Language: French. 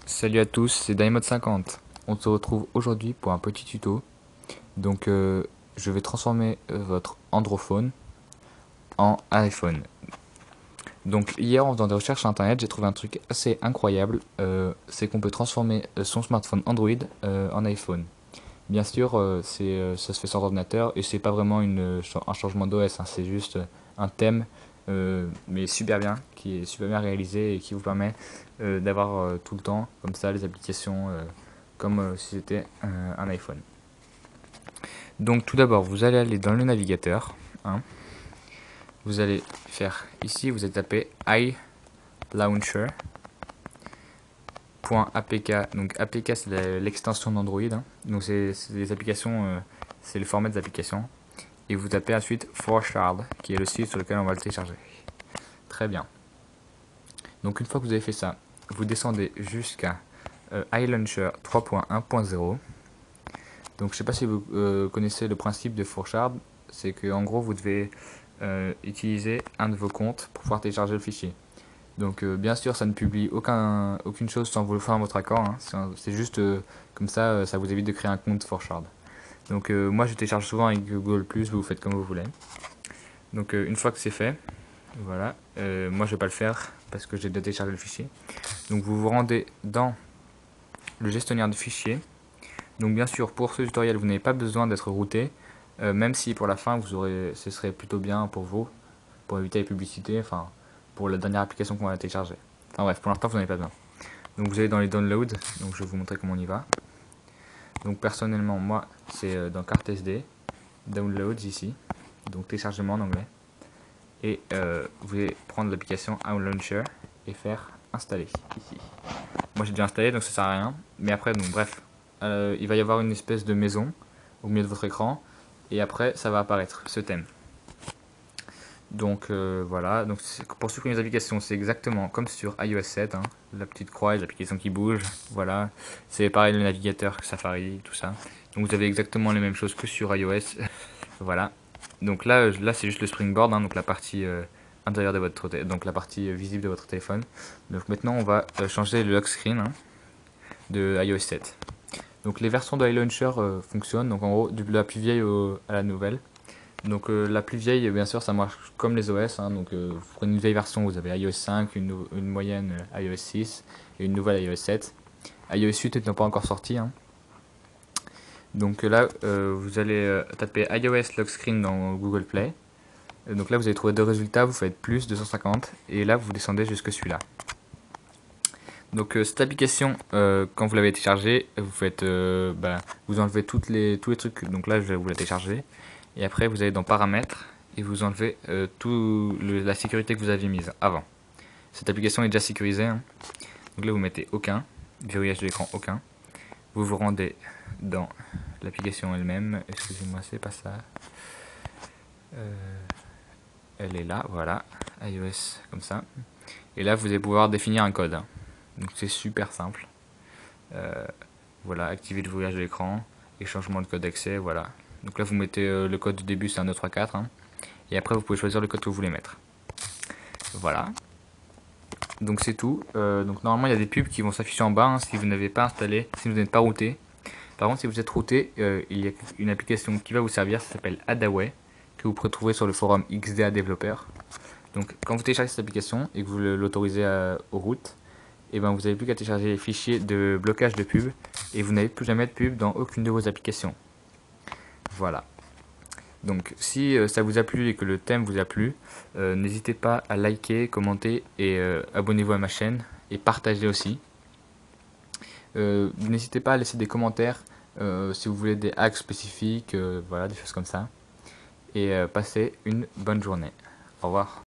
Salut à tous, c'est Daimod50. On se retrouve aujourd'hui pour un petit tuto. Donc je vais transformer votre Androphone en iPhone. Donc hier en faisant des recherches sur internet, j'ai trouvé un truc assez incroyable. C'est qu'on peut transformer son smartphone Android en iPhone. Bien sûr, ça se fait sur ordinateur et c'est pas vraiment un changement d'OS, hein, c'est juste un thème, mais super bien, qui est super bien réalisé et qui vous permet d'avoir tout le temps, comme ça, les applications comme si c'était un iPhone. Donc tout d'abord, vous allez aller dans le navigateur, hein. Vous allez faire ici, vous allez taper iLauncher. .apk, donc apk c'est l'extension d'Android, hein. Donc c'est des applications, c'est le format des applications. Et vous tapez ensuite Forshard, qui est le site sur lequel on va le télécharger. Très bien. Donc une fois que vous avez fait ça, vous descendez jusqu'à iLauncher 3.1.0. Donc je sais pas si vous connaissez le principe de Forshard, c'est que en gros vous devez utiliser un de vos comptes pour pouvoir télécharger le fichier. Donc bien sûr ça ne publie aucune chose sans vous le faire à votre accord, hein. C'est juste comme ça, ça vous évite de créer un compte Forshard. Donc moi je télécharge souvent avec Google+, vous faites comme vous voulez. Donc une fois que c'est fait, voilà, moi je vais pas le faire parce que j'ai déjà téléchargé le fichier. Donc vous vous rendez dans le gestionnaire de fichiers. Donc bien sûr pour ce tutoriel vous n'avez pas besoin d'être routé, même si pour la fin ce serait plutôt bien pour vous, pour éviter les publicités, enfin pour la dernière application qu'on va télécharger. Enfin bref, pour l'instant vous n'en avez pas besoin. Donc vous allez dans les downloads, donc je vais vous montrer comment on y va. Donc personnellement moi c'est dans carte SD, downloads ici, donc téléchargement en anglais. Et vous allez prendre l'application iLauncher et faire installer ici. Moi j'ai déjà installé donc ça sert à rien, mais après donc bref, il va y avoir une espèce de maison au milieu de votre écran et après ça va apparaître ce thème. Donc voilà, donc pour supprimer les applications c'est exactement comme sur iOS 7, hein, la petite croix, les applications qui bougent, voilà, c'est pareil le navigateur, Safari, tout ça. Donc vous avez exactement les mêmes choses que sur iOS, voilà. Donc là c'est juste le springboard, hein, donc la partie intérieure de votre donc la partie visible de votre téléphone. Donc maintenant on va changer le lock screen, hein, de iOS 7. Donc les versions de iLauncher fonctionnent, donc en gros de la plus vieille à la nouvelle. Donc la plus vieille, bien sûr, ça marche comme les OS, hein, donc vous prenez une vieille version, vous avez iOS 5, une moyenne iOS 6 et une nouvelle iOS 7. iOS 8 n'est pas encore sorti, hein. Donc là, vous allez taper iOS Lock Screen dans Google Play. Donc là, vous allez trouver deux résultats, vous faites plus 250 et là, vous descendez jusque celui-là. Donc cette application, quand vous l'avez téléchargée, vous faites, vous enlevez tous les trucs. Donc là, je vais vous la télécharger. Et après, vous allez dans Paramètres et vous enlevez la sécurité que vous aviez mise avant. Cette application est déjà sécurisée, hein. Donc là, vous mettez aucun, verrouillage de l'écran aucun. Vous vous rendez dans l'application elle-même. Excusez-moi, c'est pas ça. Elle est là, voilà, iOS comme ça. Et là, vous allez pouvoir définir un code, hein. Donc c'est super simple. Voilà, activer le verrouillage de l'écran et changement de code d'accès, voilà. Donc là vous mettez le code du début, c'est un 234, hein, et après vous pouvez choisir le code que vous voulez mettre. Voilà. Donc c'est tout. Donc normalement il y a des pubs qui vont s'afficher en bas, hein, si vous n'avez pas installé, si vous n'êtes pas routé. Par contre si vous êtes routé, il y a une application qui va vous servir, ça s'appelle Adaway, que vous pourrez trouver sur le forum XDA Developer. Donc quand vous téléchargez cette application et que vous l'autorisez aux routes, et ben vous n'avez plus qu'à télécharger les fichiers de blocage de pub et vous n'avez plus jamais de pub dans aucune de vos applications. Voilà. Donc si ça vous a plu et que le thème vous a plu, n'hésitez pas à liker, commenter et abonnez-vous à ma chaîne et partagez aussi. N'hésitez pas à laisser des commentaires si vous voulez des hacks spécifiques, voilà, des choses comme ça. Et passez une bonne journée. Au revoir.